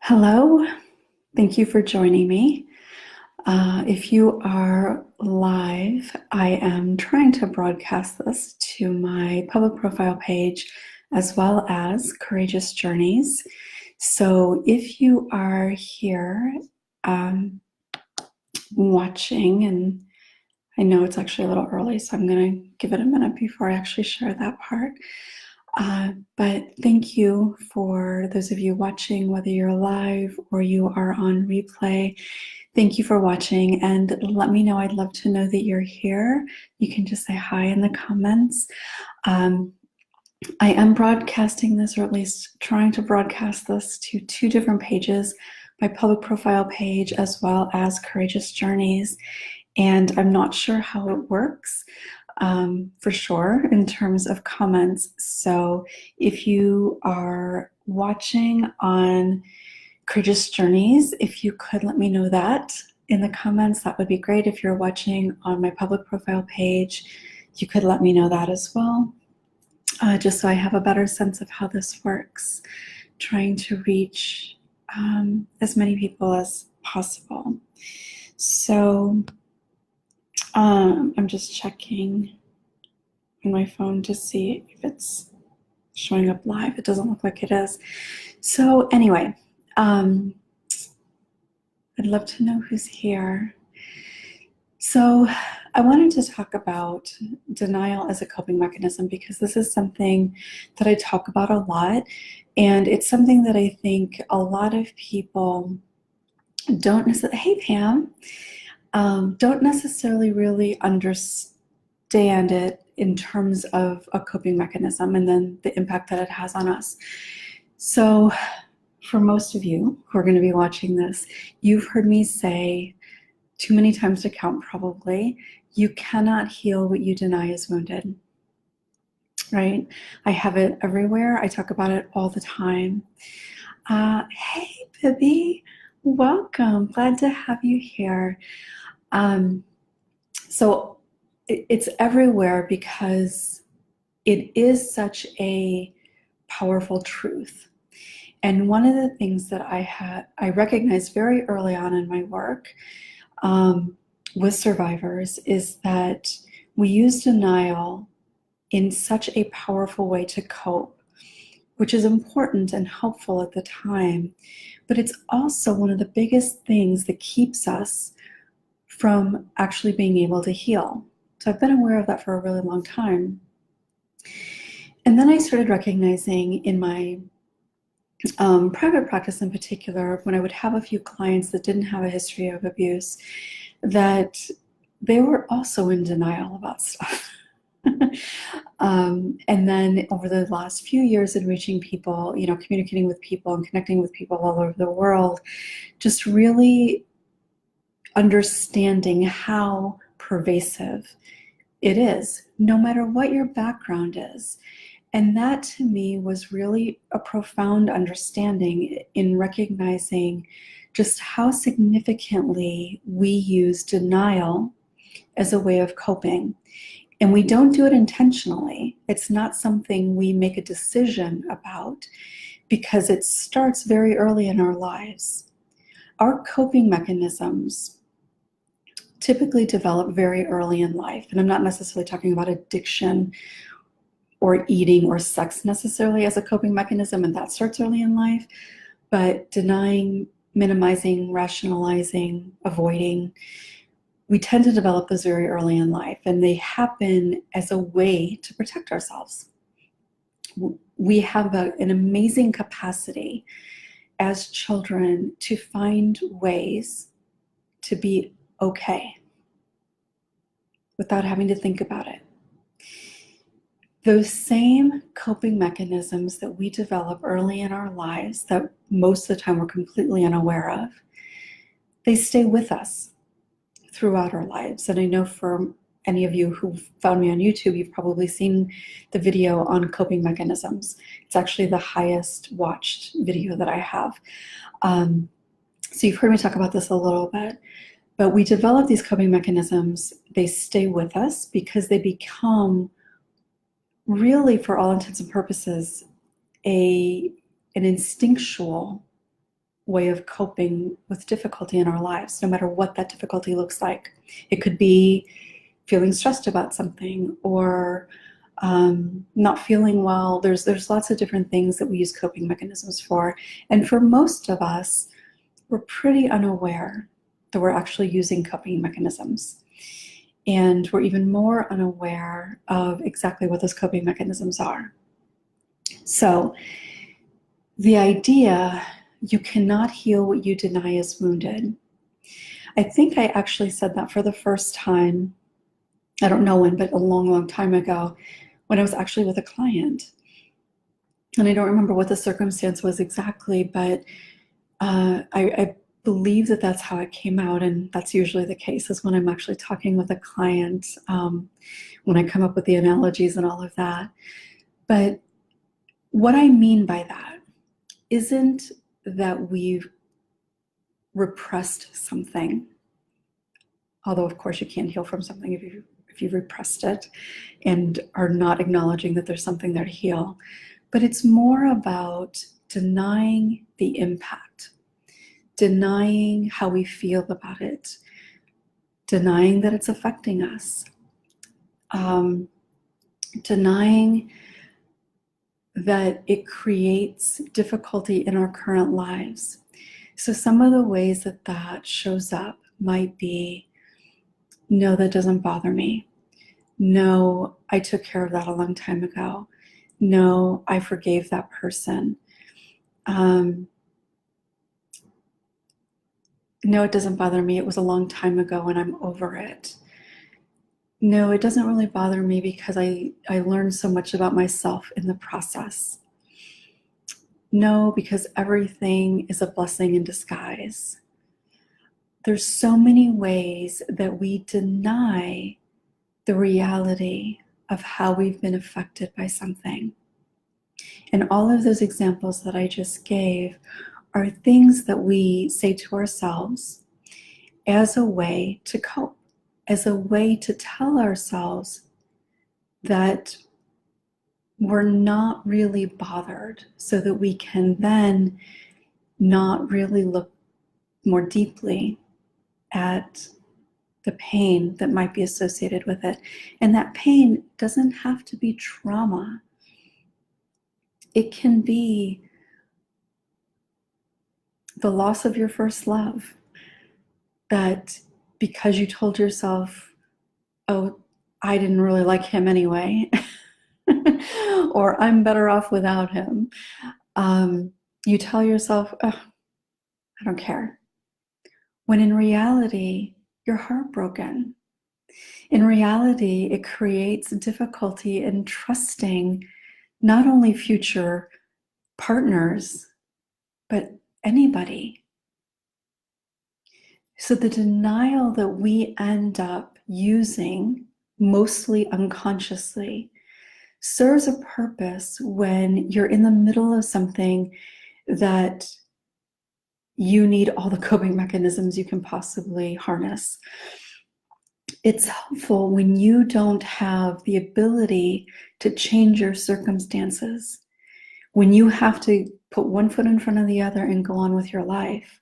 Hello, thank you for joining me. If you are live, I am trying to broadcast this to my public profile page as well as Courageous Journeys. So if you are here watching, and I know it's actually a little early, so I'm going to give it a minute before I actually share that part. But thank you for those of you watching, whether you're live or you are on replay. Thank you for watching, and let me know. I'd love to know that you're here. You can just say hi in the comments. I am broadcasting this, or at least trying to broadcast this, to two different pages, my public profile page as well as Courageous Journeys. And I'm not sure how it works for sure in terms of comments. So if you are watching on Courageous Journeys, if you could let me know that in the comments, that would be great. If you're watching on my public profile page, you could let me know that as well, just so I have a better sense of how this works, trying to reach as many people as possible. So I'm just checking on my phone to see if it's showing up live. It doesn't look like it is. So anyway, I'd love to know who's here. So I wanted to talk about denial as a coping mechanism, because this is something that I talk about a lot, and it's something that I think a lot of people don't necessarily, hey Pam, don't necessarily really understand it in terms of a coping mechanism and then the impact that it has on us. So for most of you who are going to be watching this, you've heard me say too many times to count probably, you cannot heal what you deny is wounded, right? I have it everywhere. I talk about it all the time. Hey, Peggy, welcome. Glad to have you here. So it's everywhere because it is such a powerful truth. And one of the things that I recognized very early on in my work with survivors is that we use denial in such a powerful way to cope, which is important and helpful at the time, but it's also one of the biggest things that keeps us from actually being able to heal. So I've been aware of that for a really long time. And then I started recognizing in my private practice in particular, when I would have a few clients that didn't have a history of abuse, that they were also in denial about stuff. And then over the last few years in reaching people, communicating with people and connecting with people all over the world, just really understanding how pervasive it is, no matter what your background is. And that to me was really a profound understanding in recognizing just how significantly we use denial as a way of coping. And we don't do it intentionally. It's not something we make a decision about, because it starts very early in our lives. Our coping mechanisms typically develop very early in life. And I'm not necessarily talking about addiction or eating or sex necessarily as a coping mechanism, and that starts early in life, but denying, minimizing, rationalizing, avoiding, we tend to develop those very early in life, and they happen as a way to protect ourselves. We have an amazing capacity as children to find ways to be okay without having to think about it. Those same coping mechanisms that we develop early in our lives, that most of the time we're completely unaware of, they stay with us throughout our lives. And I know for any of you who found me on YouTube, you've probably seen the video on coping mechanisms. It's actually the highest watched video that I have. So you've heard me talk about this a little bit. But we develop these coping mechanisms, they stay with us because they become really, for all intents and purposes, an instinctual way of coping with difficulty in our lives, no matter what that difficulty looks like. It could be feeling stressed about something, or not feeling well. There's lots of different things that we use coping mechanisms for. And for most of us, we're pretty unaware that we're actually using coping mechanisms. And we're even more unaware of exactly what those coping mechanisms are. So the idea, you cannot heal what you deny is wounded. I think I actually said that for the first time, I don't know when, but a long, long time ago, when I was actually with a client. And I don't remember what the circumstance was exactly, but I believe that that's how it came out. And that's usually the case, is when I'm actually talking with a client, when I come up with the analogies and all of that. But what I mean by that isn't that we've repressed something. Although, of course, you can't heal from something if you've repressed it and are not acknowledging that there's something there to heal. But it's more about denying the impact, denying how we feel about it, denying that it's affecting us, denying that it creates difficulty in our current lives. So some of the ways that that shows up might be, no, that doesn't bother me. No, I took care of that a long time ago. No, I forgave that person. No, it doesn't bother me. It was a long time ago and I'm over it. No, it doesn't really bother me because I learned so much about myself in the process. No, because everything is a blessing in disguise. There's so many ways that we deny the reality of how we've been affected by something. And all of those examples that I just gave are things that we say to ourselves as a way to cope, as a way to tell ourselves that we're not really bothered, so that we can then not really look more deeply at the pain that might be associated with it. And that pain doesn't have to be trauma. It can be the loss of your first love, that because you told yourself, oh, I didn't really like him anyway, or I'm better off without him, you tell yourself, oh, I don't care. When in reality, you're heartbroken. In reality, it creates difficulty in trusting not only future partners, but anybody. So the denial that we end up using, mostly unconsciously, serves a purpose when you're in the middle of something that you need all the coping mechanisms you can possibly harness. It's helpful when you don't have the ability to change your circumstances, when you have to put one foot in front of the other and go on with your life.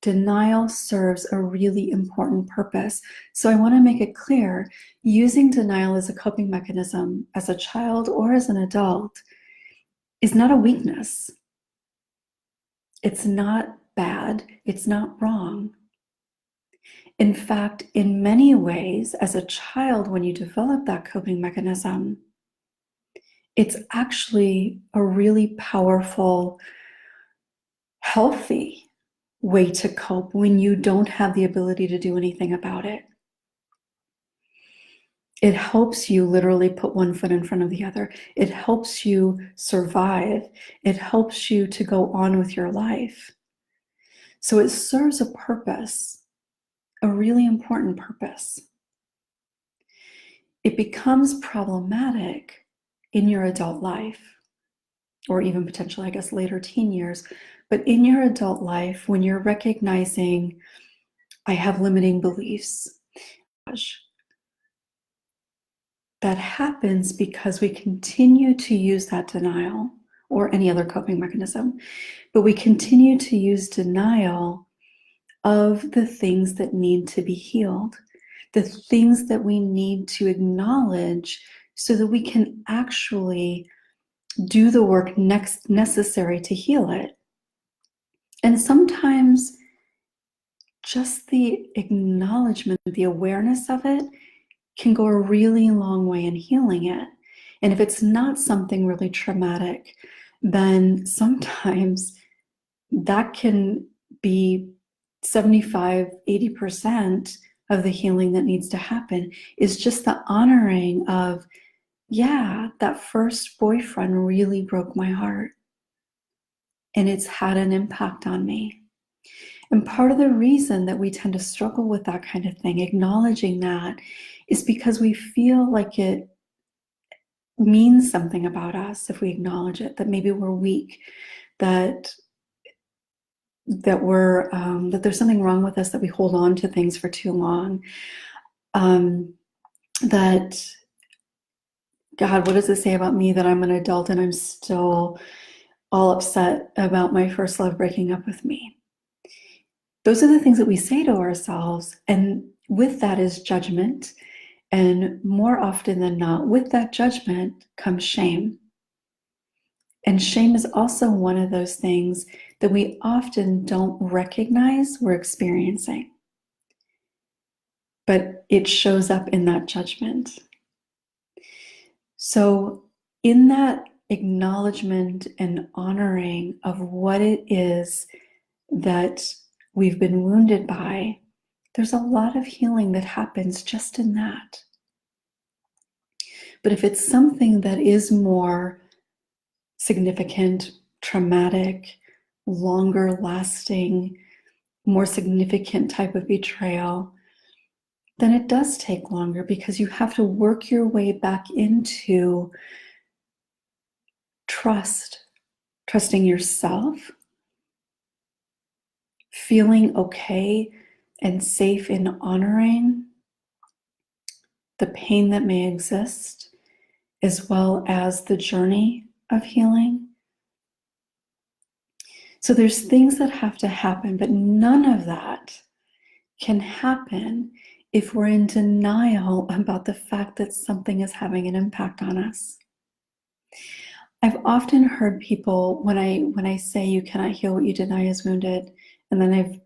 Denial serves a really important purpose. So I want to make it clear, using denial as a coping mechanism as a child or as an adult is not a weakness. It's not bad. It's not wrong. In fact, in many ways, as a child, when you develop that coping mechanism, it's actually a really powerful, healthy way to cope when you don't have the ability to do anything about it. It helps you literally put one foot in front of the other. It helps you survive. It helps you to go on with your life. So it serves a purpose, a really important purpose. It becomes problematic in your adult life, or even potentially, I guess, later teen years. But in your adult life, when you're recognizing, I have limiting beliefs, that happens because we continue to use that denial or any other coping mechanism. But we continue to use denial of the things that need to be healed, the things that we need to acknowledge so that we can actually do the work necessary to heal it. And sometimes just the acknowledgement, the awareness of it can go a really long way in healing it. And if it's not something really traumatic, then sometimes that can be 75, 80% of the healing that needs to happen, is just the honoring of, yeah, that first boyfriend really broke my heart. And it's had an impact on me. And part of the reason that we tend to struggle with that kind of thing, acknowledging that, is because we feel like it means something about us if we acknowledge it, that maybe we're weak, that there's something wrong with us, that we hold on to things for too long, that, God, what does it say about me that I'm an adult and I'm still all upset about my first love breaking up with me? Those are the things that we say to ourselves, and with that is judgment. And more often than not, with that judgment comes shame. And shame is also one of those things that we often don't recognize we're experiencing. But it shows up in that judgment. So in that acknowledgement and honoring of what it is that we've been wounded by, there's a lot of healing that happens just in that. But if it's something that is more significant, traumatic, longer lasting, more significant type of betrayal, then it does take longer, because you have to work your way back into trusting yourself, feeling okay and safe in honoring the pain that may exist, as well as the journey of healing. So there's things that have to happen, but none of that can happen if we're in denial about the fact that something is having an impact on us. I've often heard people, when I say you cannot heal what you deny is wounded, and then I've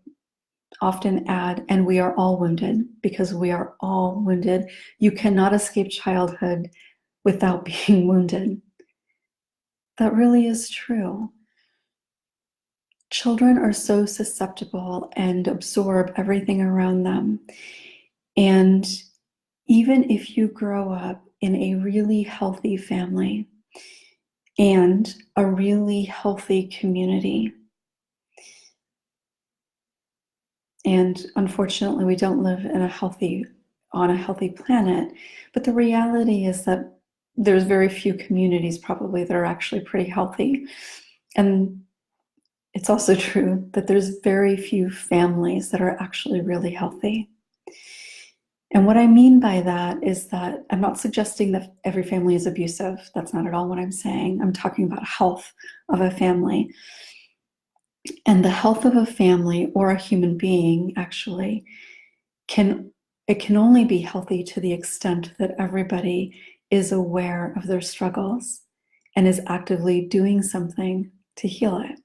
often add, and we are all wounded, because we are all wounded. You cannot escape childhood without being wounded. That really is true. Children are so susceptible and absorb everything around them. And even if you grow up in a really healthy family and a really healthy community, and unfortunately we don't live on a healthy planet, but the reality is that there's very few communities probably that are actually pretty healthy. And it's also true that there's very few families that are actually really healthy. And what I mean by that is that I'm not suggesting that every family is abusive. That's not at all what I'm saying. I'm talking about health of a family. And the health of a family, or a human being actually, can only be healthy to the extent that everybody is aware of their struggles and is actively doing something to heal it.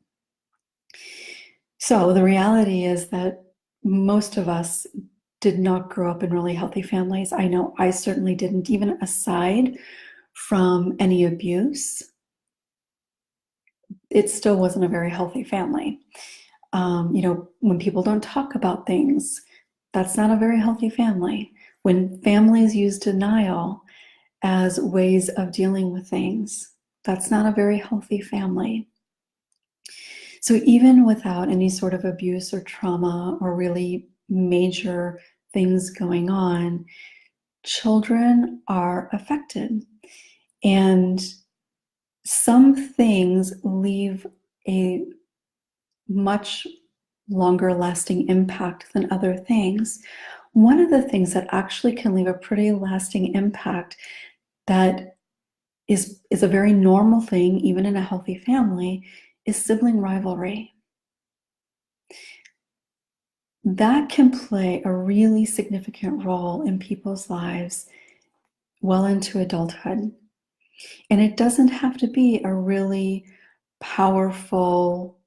So the reality is that most of us did not grow up in really healthy families. I know I certainly didn't, even aside from any abuse. It still wasn't a very healthy family. When people don't talk about things, that's not a very healthy family. When families use denial as ways of dealing with things, that's not a very healthy family. So even without any sort of abuse or trauma or really major things going on, children are affected. And some things leave a much longer lasting impact than other things. One of the things that actually can leave a pretty lasting impact that is a very normal thing, even in a healthy family, is sibling rivalry. That can play a really significant role in people's lives well into adulthood. And it doesn't have to be a really powerful,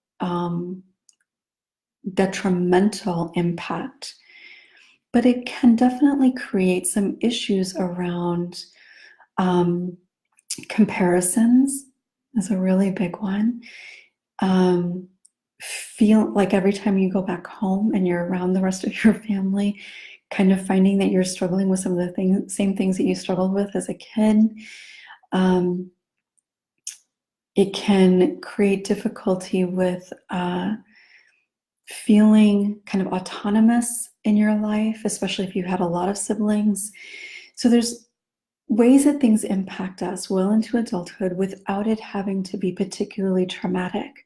detrimental impact, but it can definitely create some issues around comparisons is a really big one. Feel like every time you go back home and you're around the rest of your family, kind of finding that you're struggling with some of the same things that you struggled with as a kid. It can create difficulty with feeling kind of autonomous in your life, especially if you had a lot of siblings. So there's ways that things impact us well into adulthood without it having to be particularly traumatic.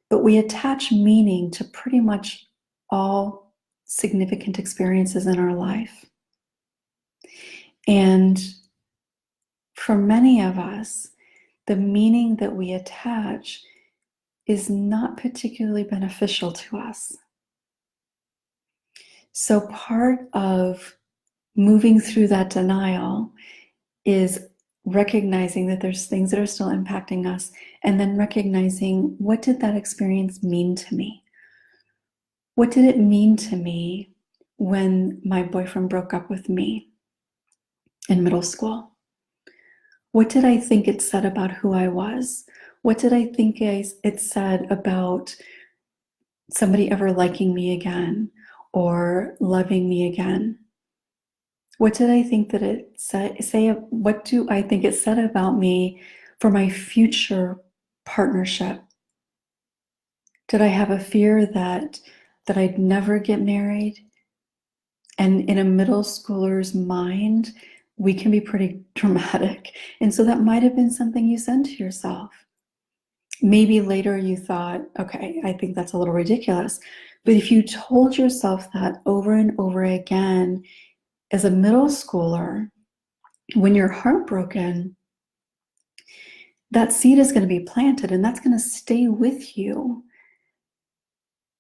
But we attach meaning to pretty much all significant experiences in our life. And for many of us, the meaning that we attach is not particularly beneficial to us. So part of moving through that denial is recognizing that there's things that are still impacting us, and then recognizing, what did that experience mean to me? What did it mean to me when my boyfriend broke up with me in middle school? What did I think it said about who I was? What did I think it said about somebody ever liking me again or loving me again? What did I think that it said? What do I think it said about me for my future partnership? Did I have a fear that I'd never get married? And in a middle schooler's mind, we can be pretty dramatic. And so that might have been something you said to yourself. Maybe later you thought, okay, I think that's a little ridiculous. But if you told yourself that over and over again as a middle schooler, when you're heartbroken, that seed is going to be planted and that's going to stay with you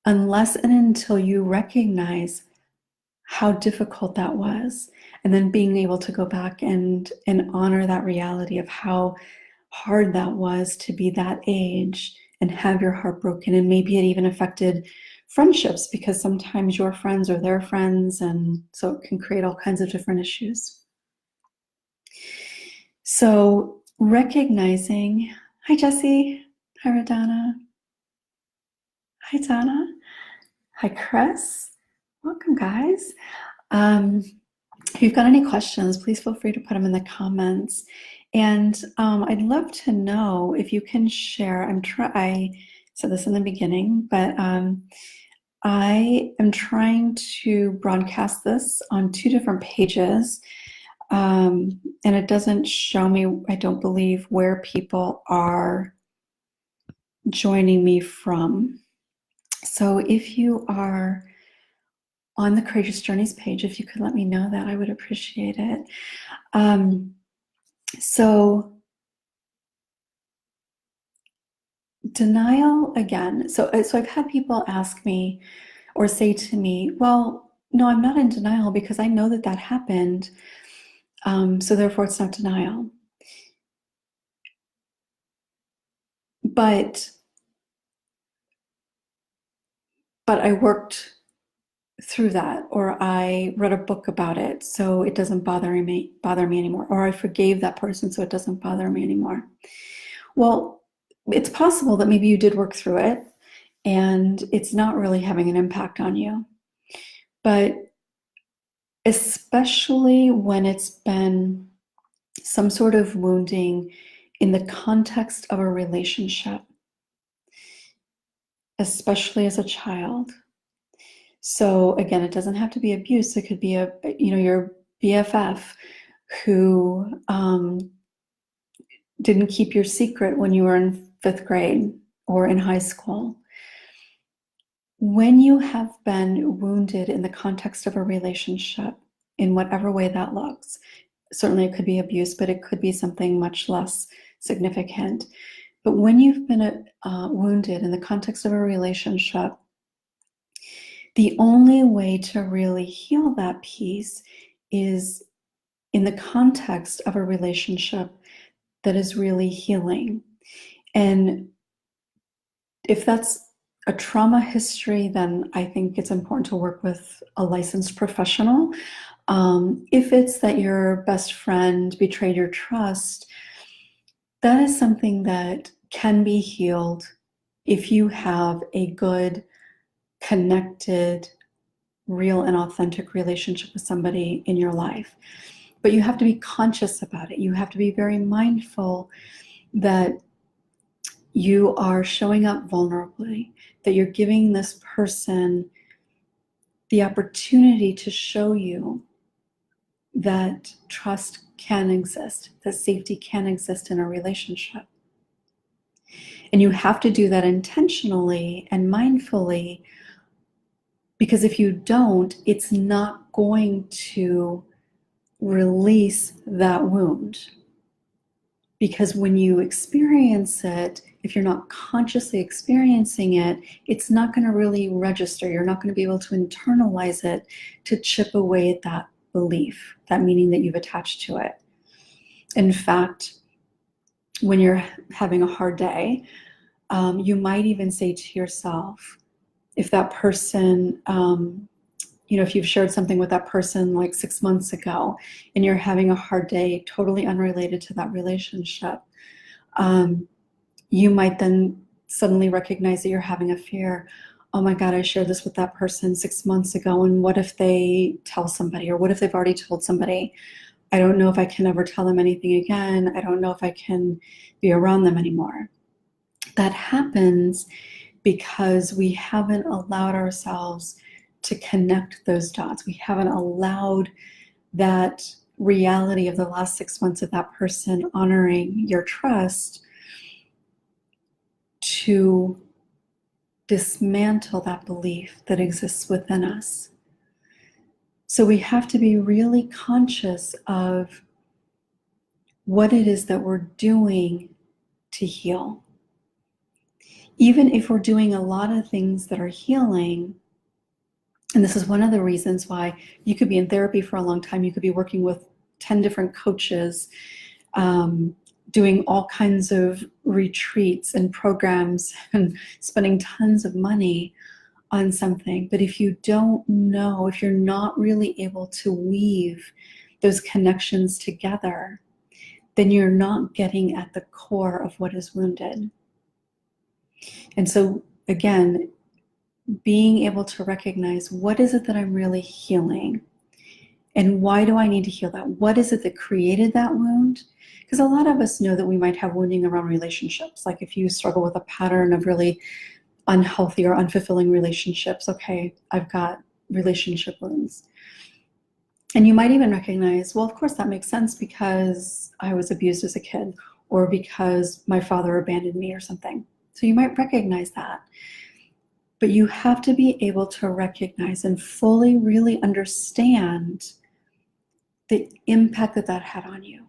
unless and until you recognize how difficult that was. And then being able to go back and honor that reality of how hard that was to be that age and have your heart broken. And maybe it even affected friendships, because sometimes your friends are their friends. And so it can create all kinds of different issues. So recognizing, hi, Jesse. Hi, Radana. Hi, Donna. Hi, Chris. Welcome, guys. If you've got any questions, please feel free to put them in the comments. And I'd love to know if you can share. I said this in the beginning, but I am trying to broadcast this on 2 different pages. And it doesn't show me, I don't believe, where people are joining me from. So if you are on the Courageous Journeys page, if you could let me know that, I would appreciate it. So denial again. So I've had people ask me or say to me, well, no, I'm not in denial because I know that that happened. So therefore it's not denial. But I worked through that, or I read a book about it, so it doesn't bother me anymore, or I forgave that person, so it doesn't bother me anymore. Well, it's possible that maybe you did work through it and it's not really having an impact on you. But especially when it's been some sort of wounding in the context of a relationship, especially as a child. So again, it doesn't have to be abuse. It could be your BFF who didn't keep your secret when you were in 5th grade or in high school. When you have been wounded in the context of a relationship, in whatever way that looks, Certainly it could be abuse, but it could be something much less significant. But when you've been wounded in the context of a relationship, the only way to really heal that piece is in the context of a relationship that is really healing. And if that's a trauma history, then I think it's important to work with a licensed professional. If it's that your best friend betrayed your trust, that is something that can be healed if you have a good, connected, real and authentic relationship with somebody in your life. But you have to be conscious about it. You have to be very mindful that you are showing up vulnerably, that you're giving this person the opportunity to show you that trust can exist, that safety can exist in a relationship. And you have to do that intentionally and mindfully, because if you don't, it's not going to release that wound. Because when you experience it, if you're not consciously experiencing it, it's not going to really register. You're not going to be able to internalize it to chip away at that belief, that meaning that you've attached to it. In fact, when you're having a hard day, you might even say to yourself, if that person, if you've shared something with that person like 6 months ago and you're having a hard day totally unrelated to that relationship, you might then suddenly recognize that you're having a fear. Oh my God, I shared this with that person 6 months ago, and what if they tell somebody, or what if they've already told somebody? I don't know if I can ever tell them anything again. I don't know if I can be around them anymore. That happens because we haven't allowed ourselves to connect those dots. We haven't allowed that reality of the last 6 months of that person honoring your trust to dismantle that belief that exists within us. So we have to be really conscious of what it is that we're doing to heal. Even if we're doing a lot of things that are healing, and this is one of the reasons why you could be in therapy for a long time, you could be working with 10 different coaches, doing all kinds of retreats and programs and spending tons of money on something. But if you don't know, if you're not really able to weave those connections together, then you're not getting at the core of what is wounded. And so again, being able to recognize, what is it that I'm really healing? And why do I need to heal that? What is it that created that wound? Because a lot of us know that we might have wounding around relationships. Like if you struggle with a pattern of really unhealthy or unfulfilling relationships, okay, I've got relationship wounds. And you might even recognize, well, of course that makes sense because I was abused as a kid, or because my father abandoned me or something. So you might recognize that. But you have to be able to recognize and fully really understand the impact that that had on you.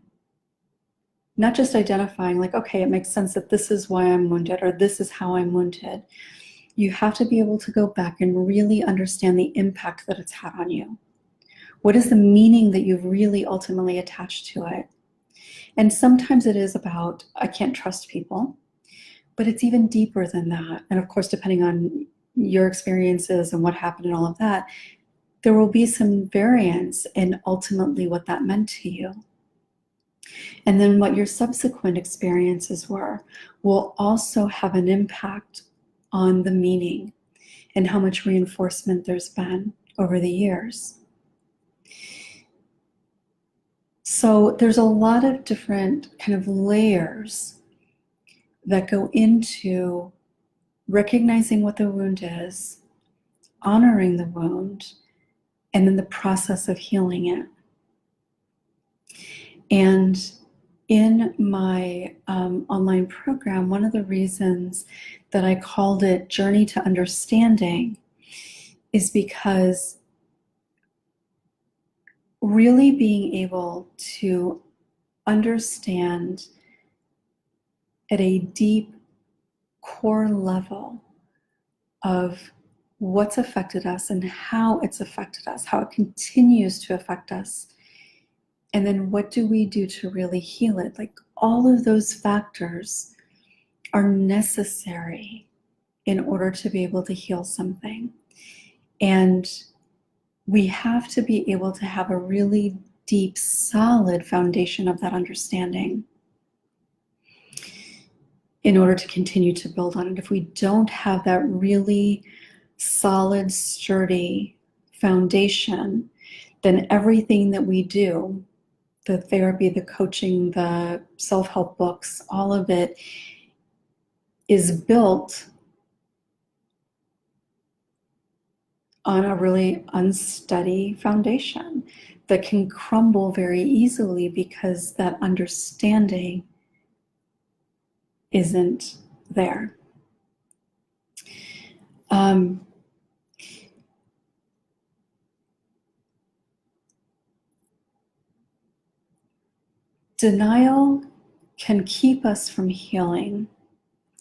Not just identifying like, okay, it makes sense that this is why I'm wounded, or this is how I'm wounded. You have to be able to go back and really understand the impact that it's had on you. What is the meaning that you've really ultimately attached to it? And sometimes it is about, I can't trust people, but it's even deeper than that. And of course, depending on your experiences and what happened and all of that, there will be some variance in ultimately what that meant to you. And then what your subsequent experiences were will also have an impact on the meaning and how much reinforcement there's been over the years. So there's a lot of different kind of layers that go into recognizing what the wound is, honoring the wound, and then the process of healing it. And in my online program, one of the reasons that I called it Journey to Understanding is because really being able to understand at a deep core level of what's affected us and how it's affected us, how it continues to affect us. And then what do we do to really heal it? Like, all of those factors are necessary in order to be able to heal something. And we have to be able to have a really deep, solid foundation of that understanding in order to continue to build on it. If we don't have that really solid, sturdy foundation, then everything that we do, the therapy, the coaching, the self-help books, all of it is built on a really unsteady foundation that can crumble very easily because that understanding isn't there. Denial can keep us from healing.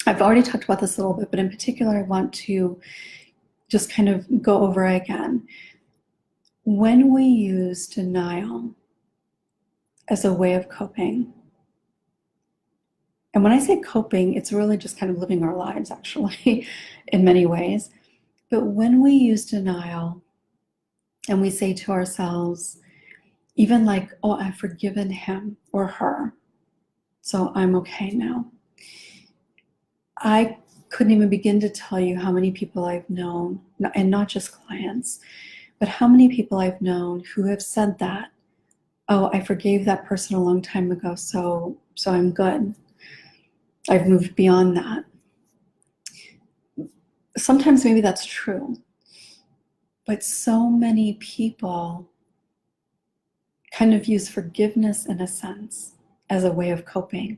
I've already talked about this a little bit, but in particular, I want to just kind of go over it again. When we use denial as a way of coping, and when I say coping, it's really just kind of living our lives, actually, in many ways. But when we use denial and we say to ourselves, even like, oh, I've forgiven him or her, so I'm okay now. I couldn't even begin to tell you how many people I've known, and not just clients, but how many people I've known who have said that, oh, I forgave that person a long time ago, so I'm good. I've moved beyond that. Sometimes maybe that's true, but so many people kind of use forgiveness in a sense as a way of coping.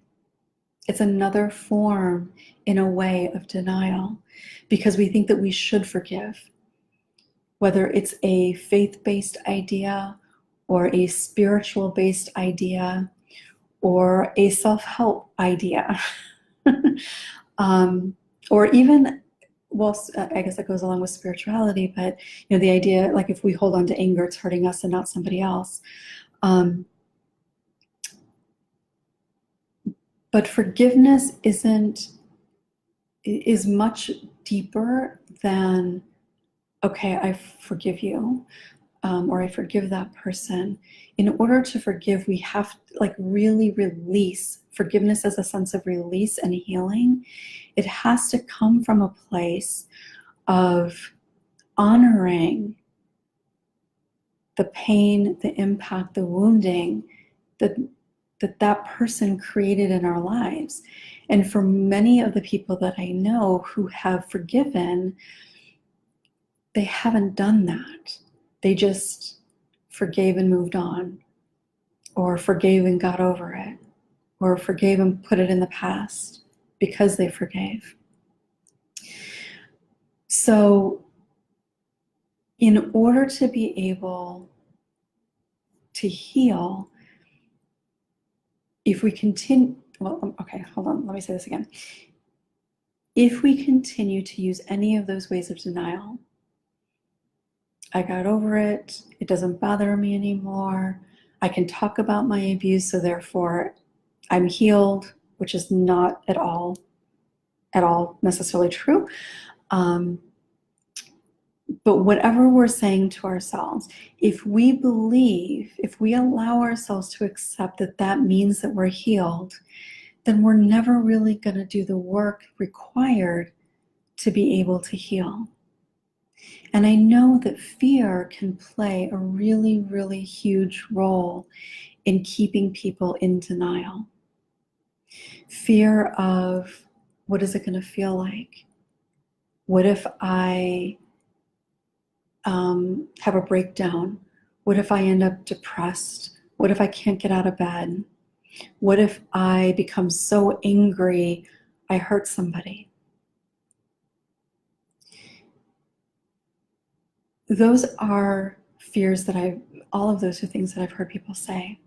It's another form, in a way, of denial, because we think that we should forgive, whether it's a faith-based idea or a spiritual-based idea or a self-help idea. Or even, well, I guess that goes along with spirituality, but the idea, like, if we hold on to anger, it's hurting us and not somebody else. But forgiveness is much deeper than, okay, I forgive you, or I forgive that person. In order to forgive, we have to really release. Forgiveness as a sense of release and healing. It has to come from a place of honoring the pain, the impact, the wounding that person created in our lives. And for many of the people that I know who have forgiven, they haven't done that. They just forgave and moved on, or forgave and got over it, or forgave and put it in the past because they forgave. So in order to be able to heal, if we continue, okay, hold on, let me say this again. If we continue to use any of those ways of denial, I got over it, it doesn't bother me anymore, I can talk about my abuse, so therefore I'm healed, which is not at all necessarily true. But whatever we're saying to ourselves, if we believe, if we allow ourselves to accept that that means that we're healed, then we're never really going to do the work required to be able to heal. And I know that fear can play a really, really huge role in keeping people in denial. Fear of, what is it going to feel like? What if I have a breakdown? What if I end up depressed? What if I can't get out of bed? What if I become so angry I hurt somebody? Those are fears that all of those are things that I've heard people say.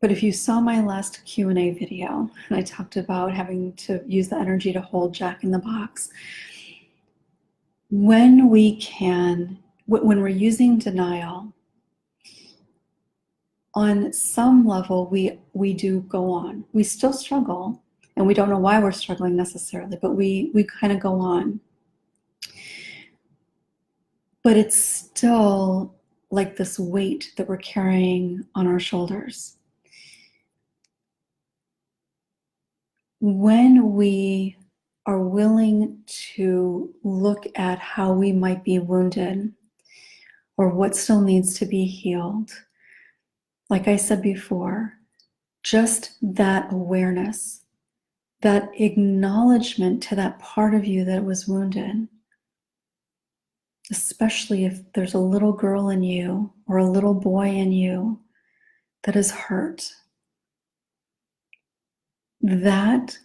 But if you saw my last Q&A video, and I talked about having to use the energy to hold Jack in the Box, when we're using denial, on some level, we do go on. We still struggle, and we don't know why we're struggling necessarily, but we kind of go on. But it's still like this weight that we're carrying on our shoulders. When we are willing to look at how we might be wounded or what still needs to be healed, like I said before, just that awareness, that acknowledgement to that part of you that was wounded, especially if there's a little girl in you or a little boy in you that is hurt, that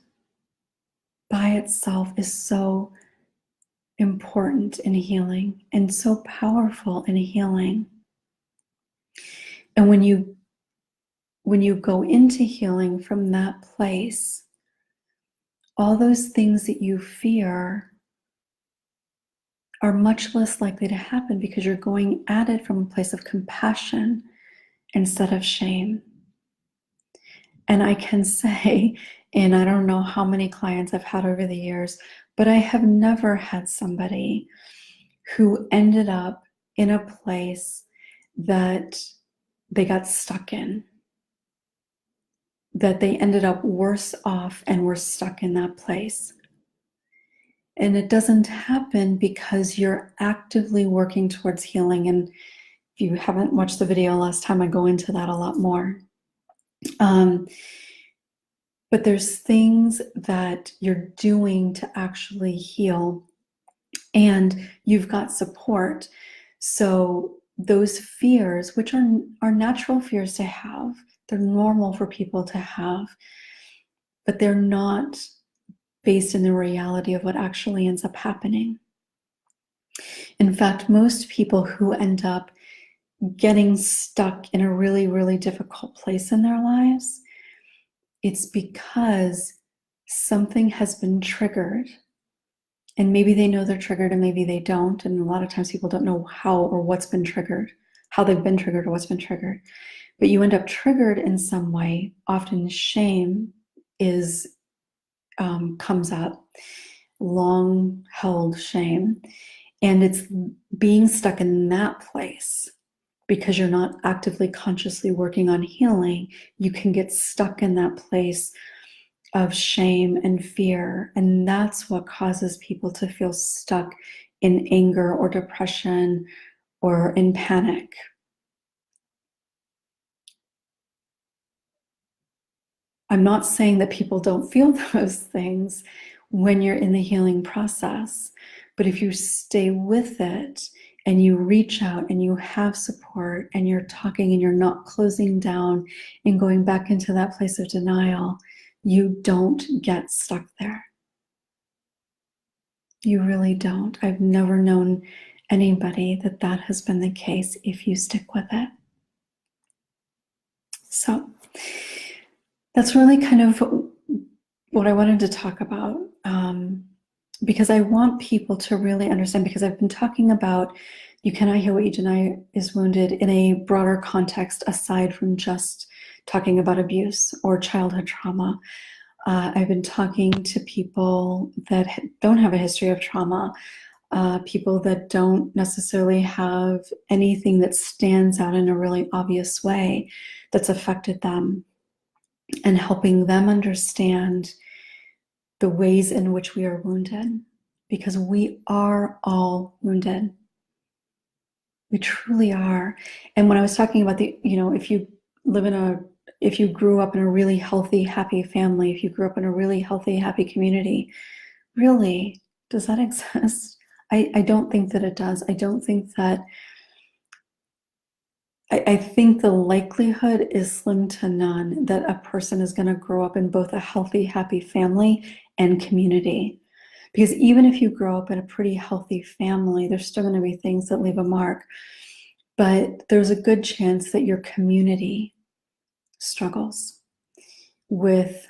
by itself is so important in healing and so powerful in healing. And when you go into healing from that place, all those things that you fear are much less likely to happen because you're going at it from a place of compassion instead of shame. And I can say, and I don't know how many clients I've had over the years, but I have never had somebody who ended up in a place that they got stuck in, that they ended up worse off and were stuck in that place. And it doesn't happen because you're actively working towards healing. And if you haven't watched the video last time, I go into that a lot more. But there's things that you're doing to actually heal, and you've got support. So those fears, which are natural fears to have, they're normal for people to have, but they're not based in the reality of what actually ends up happening. In fact, most people who end up getting stuck in a really, really difficult place in their lives, it's because something has been triggered. And maybe they know they're triggered and maybe they don't. And a lot of times people don't know how or what's been triggered, how they've been triggered or what's been triggered. But you end up triggered in some way. Often shame comes up, long held shame. And it's being stuck in that place because you're not actively consciously working on healing. You can get stuck in that place of shame and fear. And that's what causes people to feel stuck in anger or depression or in panic. I'm not saying that people don't feel those things when you're in the healing process, but if you stay with it and you reach out and you have support and you're talking and you're not closing down and going back into that place of denial, you don't get stuck there. You really don't. I've never known anybody that has been the case if you stick with it. So that's really kind of what I wanted to talk about, because I want people to really understand, because I've been talking about you cannot heal what you deny is wounded in a broader context aside from just talking about abuse or childhood trauma. I've been talking to people that don't have a history of trauma, people that don't necessarily have anything that stands out in a really obvious way that's affected them, and helping them understand the ways in which we are wounded, because we are all wounded. We truly are. And when I was talking about if you grew up in a really healthy, happy family, if you grew up in a really healthy, happy community, really, does that exist? I don't think that it does. I don't think that, I think the likelihood is slim to none that a person is going to grow up in both a healthy, happy family and community. Because even if you grow up in a pretty healthy family, there's still going to be things that leave a mark. But there's a good chance that your community struggles with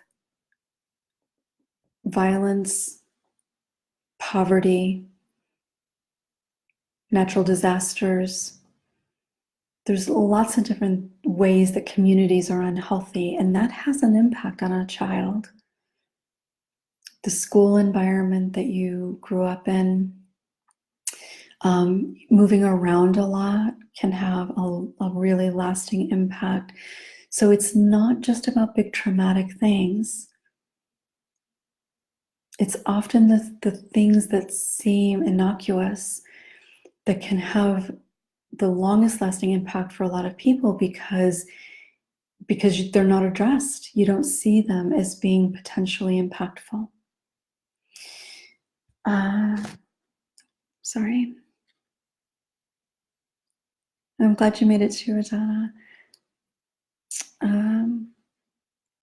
violence, poverty, natural disasters. There's lots of different ways that communities are unhealthy, and that has an impact on a child. The school environment that you grew up in, moving around a lot can have a really lasting impact. So it's not just about big traumatic things. It's often the things that seem innocuous that can have the longest lasting impact for a lot of people because they're not addressed. You don't see them as being potentially impactful. Sorry. I'm glad you made it to Adana.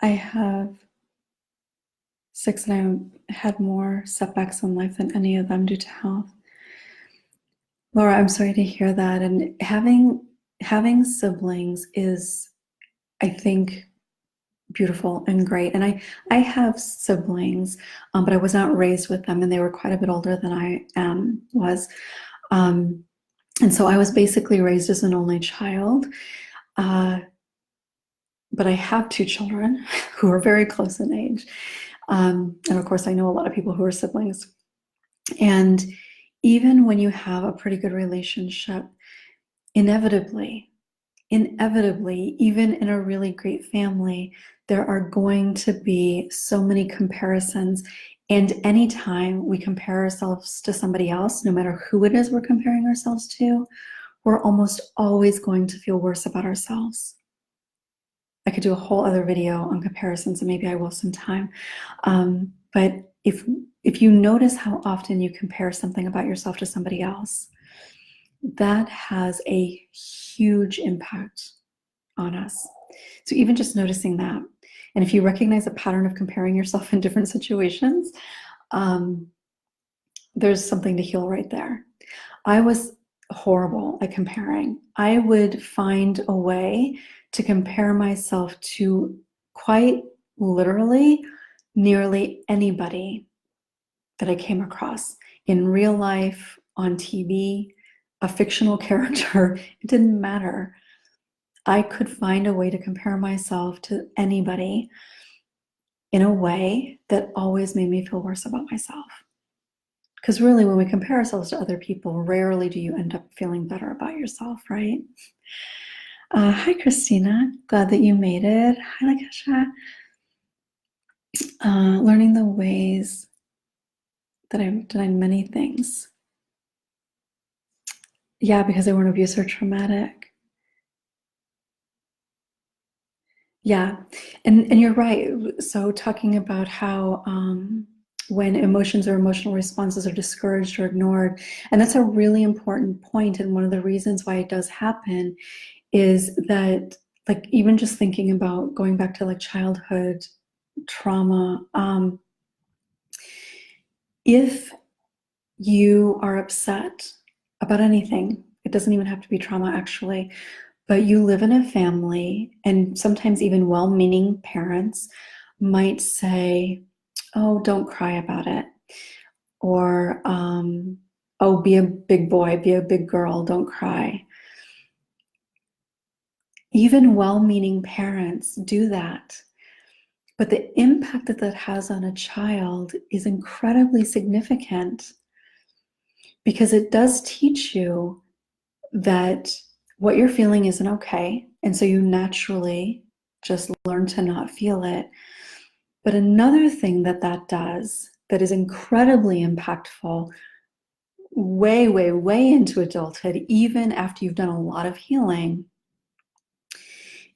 I have 6 and I had more setbacks in life than any of them due to health. Laura, I'm sorry to hear that. And having siblings is, I think, beautiful and great. And I have siblings, but I was not raised with them, and they were quite a bit older than I was. And so I was basically raised as an only child. But I have 2 children who are very close in age. And of course, I know a lot of people who are siblings. And even when you have a pretty good relationship, inevitably, even in a really great family, there are going to be so many comparisons. And anytime we compare ourselves to somebody else, no matter who it is we're comparing ourselves to, we're almost always going to feel worse about ourselves. I could do a whole other video on comparisons, and maybe I will sometime. But if you notice how often you compare something about yourself to somebody else, that has a huge impact on us. So even just noticing that, and if you recognize a pattern of comparing yourself in different situations, there's something to heal right there. I was horrible at comparing. I would find a way to compare myself to quite literally nearly anybody that I came across in real life, on TV, a fictional character. It didn't matter. I could find a way to compare myself to anybody in a way that always made me feel worse about myself. Because really, when we compare ourselves to other people, rarely do you end up feeling better about yourself, right? Hi, Christina. Glad that you made it. Hi, Lakesha. Learning the ways that I've done many things. Yeah, because they weren't abuse or traumatic. Yeah, and you're right. So talking about how when emotions or emotional responses are discouraged or ignored, and that's a really important point. And one of the reasons why it does happen is that, like, even just thinking about going back to like childhood trauma, if you are upset about anything, it doesn't even have to be trauma actually, but you live in a family, and sometimes even well-meaning parents might say, oh, don't cry about it, or oh, be a big boy, be a big girl, don't cry. Even well-meaning parents do that. But the impact that that has on a child is incredibly significant, because it does teach you that what you're feeling isn't okay. And so you naturally just learn to not feel it. But another thing that that does that is incredibly impactful, way, way, way into adulthood, even after you've done a lot of healing,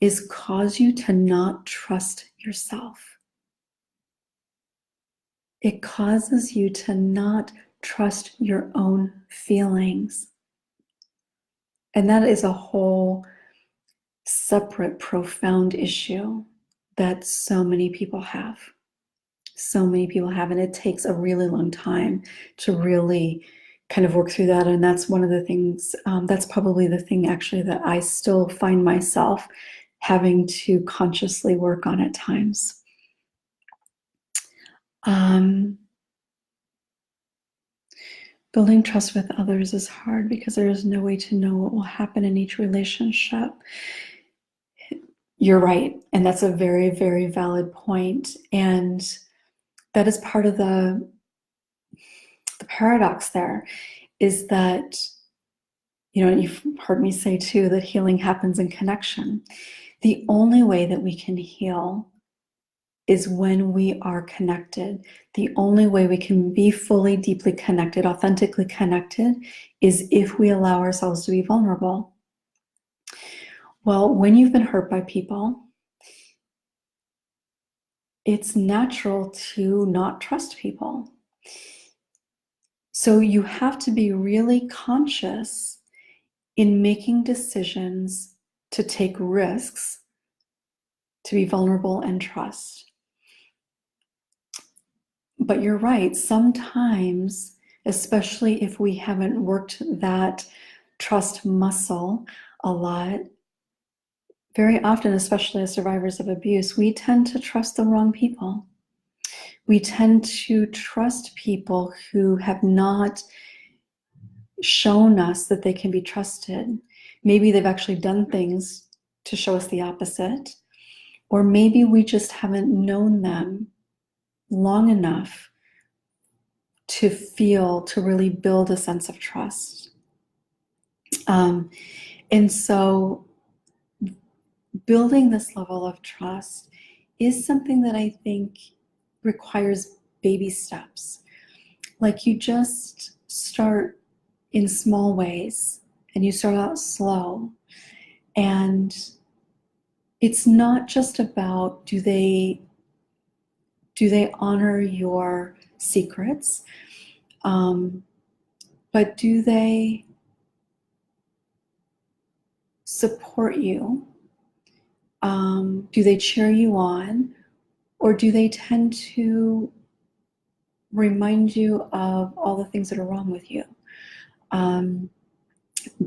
is cause you to not trust yourself. It causes you to not trust your own feelings. And that is a whole separate, profound issue that so many people have. So many people have, and it takes a really long time to really kind of work through that. And that's one of the things, that's probably the thing actually that I still find myself having to consciously work on at times. Building trust with others is hard because there is no way to know what will happen in each relationship. You're right. And that's a very, very valid point. And that is part of the paradox there, is that, you know, you've heard me say too, that healing happens in connection. The only way that we can heal is when we are connected. The only way we can be fully, deeply connected, authentically connected, is if we allow ourselves to be vulnerable. Well, when you've been hurt by people, it's natural to not trust people. So you have to be really conscious in making decisions to take risks, to be vulnerable and trust. But you're right, sometimes, especially if we haven't worked that trust muscle a lot, very often, especially as survivors of abuse, we tend to trust the wrong people. We tend to trust people who have not shown us that they can be trusted. Maybe they've actually done things to show us the opposite, or maybe we just haven't known them long enough to really build a sense of trust. And so building this level of trust is something that I think requires baby steps. Like, you just start in small ways and you start out slow. And it's not just about, do they honor your secrets, but do they support you? Do they cheer you on? Or do they tend to remind you of all the things that are wrong with you?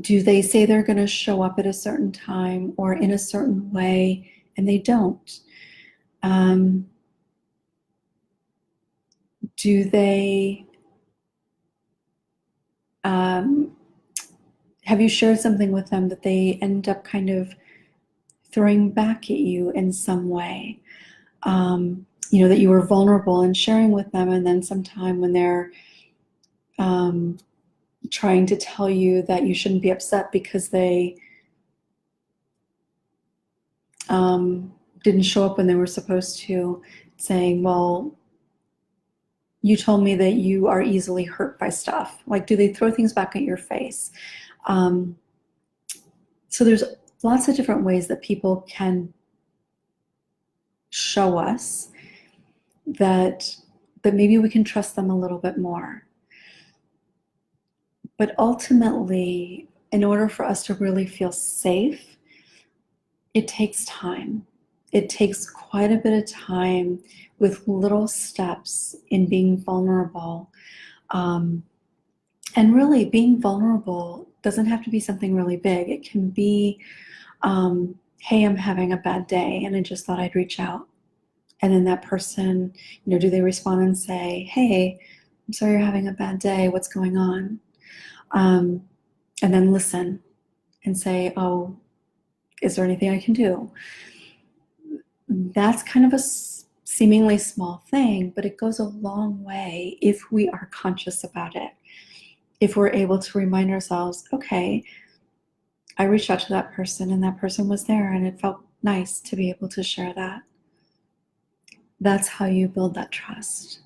Do they say they're going to show up at a certain time or in a certain way and they don't? Do they have you shared something with them that they end up kind of throwing back at you in some way? You know, that you were vulnerable and sharing with them, and then sometime when they're trying to tell you that you shouldn't be upset because they didn't show up when they were supposed to, saying, well, you told me that you are easily hurt by stuff. Like, do they throw things back at your face? So there's lots of different ways that people can show us that maybe we can trust them a little bit more. But ultimately, in order for us to really feel safe, it takes time. It takes quite a bit of time with little steps in being vulnerable. And really, being vulnerable doesn't have to be something really big. It can be, hey, I'm having a bad day and I just thought I'd reach out. And then that person, you know, do they respond and say, hey, I'm sorry you're having a bad day, what's going on? And then listen and say, oh, is there anything I can do? That's kind of a seemingly small thing, but it goes a long way if we are conscious about it. If we're able to remind ourselves, okay, I reached out to that person and that person was there and it felt nice to be able to share that. That's how you build that trust.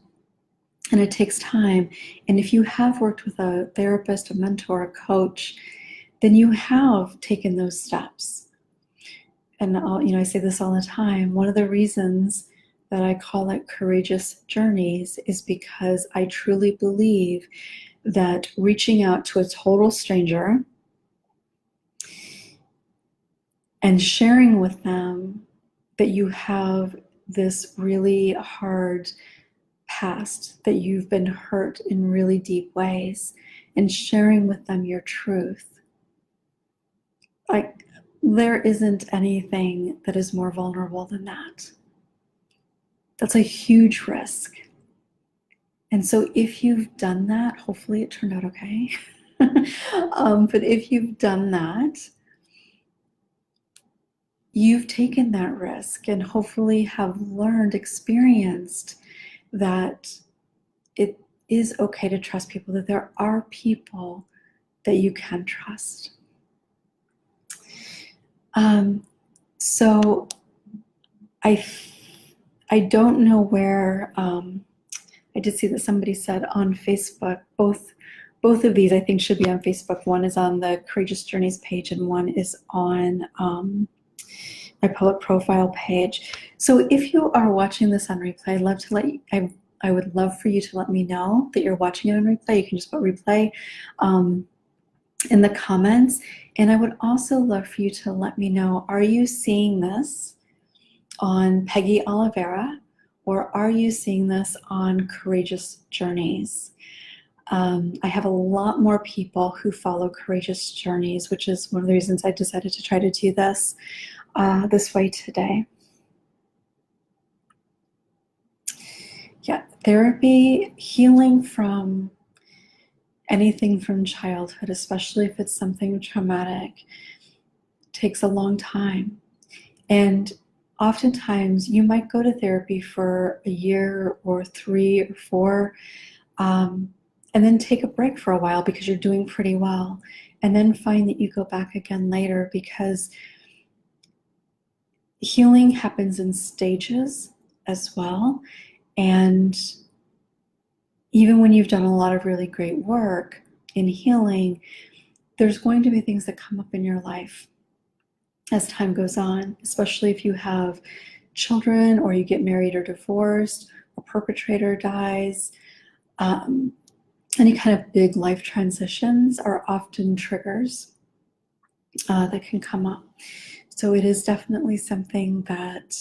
And it takes time. And if you have worked with a therapist, a mentor, a coach, then you have taken those steps. And I say this all the time. One of the reasons that I call it courageous journeys is because I truly believe that reaching out to a total stranger and sharing with them that you have this really hard past, that you've been hurt in really deep ways, and sharing with them your truth. Like, there isn't anything that is more vulnerable than that. That's a huge risk. And so if you've done that, hopefully it turned out okay. But if you've done that, you've taken that risk and hopefully have learned, experienced that it is okay to trust people, that there are people that you can trust. So I don't know where, I did see that somebody said on Facebook, both of these I think should be on Facebook. One is on the Courageous Journeys page and one is on my public profile page. So if you are watching this on replay, I'd love to I would love for you to let me know that you're watching it on replay. You can just put replay in the comments. And I would also love for you to let me know, are you seeing this on Peggy Oliveira, or are you seeing this on Courageous Journeys? I have a lot more people who follow Courageous Journeys, which is one of the reasons I decided to try to do this way today. Yeah, therapy, healing from anything from childhood, especially if it's something traumatic, takes a long time. And oftentimes you might go to therapy for a year or 3 or 4, and then take a break for a while because you're doing pretty well, and then find that you go back again later, because healing happens in stages as well. And even when you've done a lot of really great work in healing, there's going to be things that come up in your life as time goes on, especially if you have children or you get married or divorced, a perpetrator dies. Any kind of big life transitions are often triggers that can come up. So it is definitely something that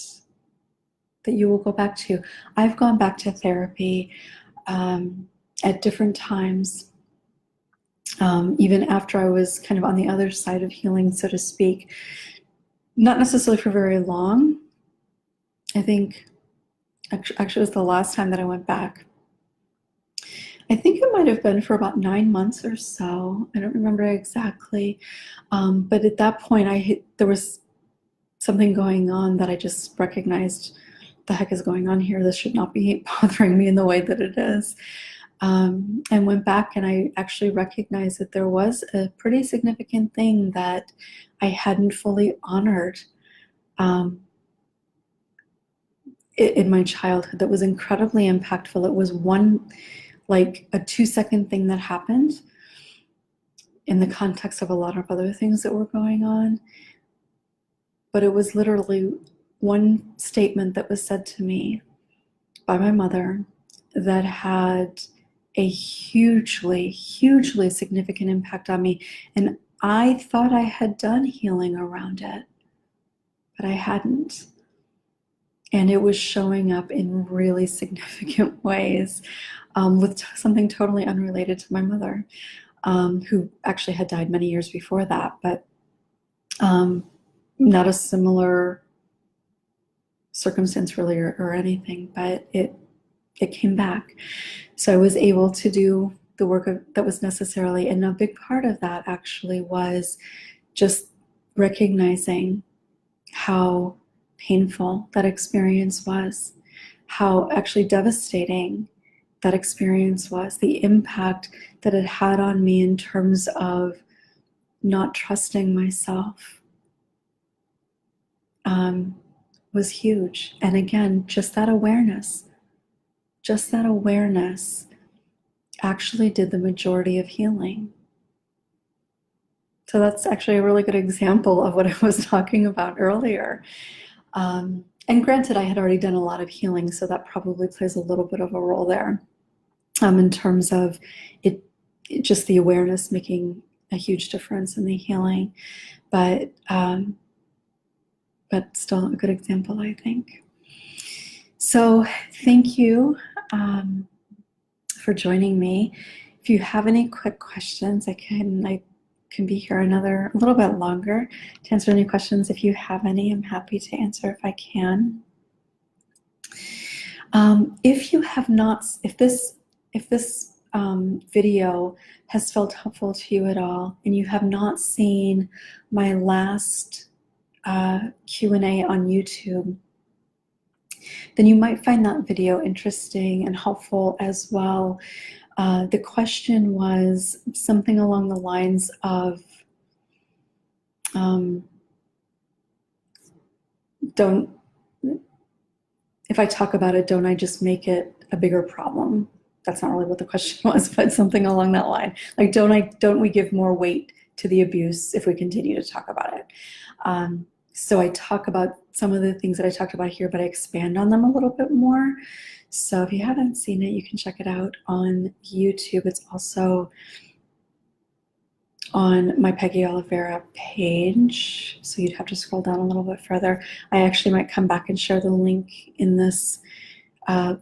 you will go back to. I've gone back to therapy at different times, even after I was kind of on the other side of healing, so to speak. Not necessarily for very long. I think actually it was the last time that I went back. I think it might have been for about 9 months or so. I don't remember exactly. But at that point, there was something going on that I just recognized, the heck is going on here? This should not be bothering me in the way that it is. And went back, and I actually recognized that there was a pretty significant thing that I hadn't fully honored in my childhood that was incredibly impactful. It was like a 2-second thing that happened in the context of a lot of other things that were going on. But it was literally one statement that was said to me by my mother that had a hugely, hugely significant impact on me. And I thought I had done healing around it, but I hadn't. And it was showing up in really significant ways, with something totally unrelated to my mother, who actually had died many years before that, but not a similar circumstance really or anything, but it came back. So I was able to do the work that was necessarily, and a big part of that actually was just recognizing how painful that experience was, how actually devastating that experience was, the impact that it had on me in terms of not trusting myself, was huge. And again, just that awareness actually did the majority of healing. So that's actually a really good example of what I was talking about earlier. And granted, I had already done a lot of healing, so that probably plays a little bit of a role there, in terms of it just the awareness making a huge difference in the healing. But still a good example, I think. So thank you for joining me. If you have any quick questions, I can be here a little bit longer to answer any questions. If you have any, I'm happy to answer if I can. If this video has felt helpful to you at all, and you have not seen my last Q&A on YouTube, then you might find that video interesting and helpful as well. The question was something along the lines of, if I talk about it, don't I just make it a bigger problem? That's not really what the question was, but something along that line. Like, don't we give more weight to the abuse if we continue to talk about it? So I talk about some of the things that I talked about here, but I expand on them a little bit more. So if you haven't seen it, you can check it out on YouTube. It's also on my Peggy Oliveira page. So you'd have to scroll down a little bit further. I actually might come back and share the link in this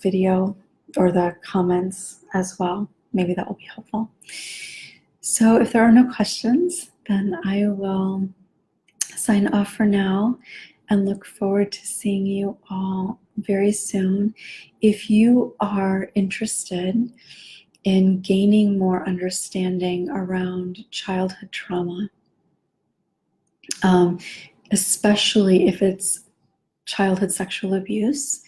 video or the comments as well. Maybe that will be helpful. So if there are no questions, then I will sign off for now and look forward to seeing you all very soon. If you are interested in gaining more understanding around childhood trauma, especially if it's childhood sexual abuse,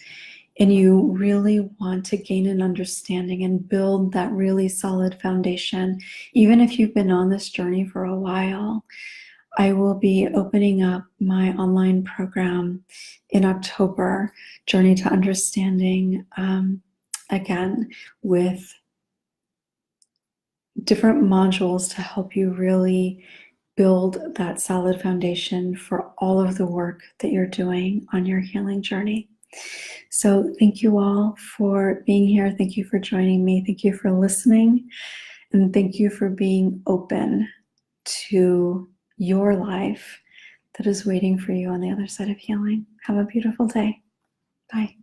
and you really want to gain an understanding and build that really solid foundation, even if you've been on this journey for a while, I will be opening up my online program in October, Journey to Understanding, again, with different modules to help you really build that solid foundation for all of the work that you're doing on your healing journey. So thank you all for being here. Thank you for joining me. Thank you for listening. And thank you for being open to your life that is waiting for you on the other side of healing. Have a beautiful day. Bye.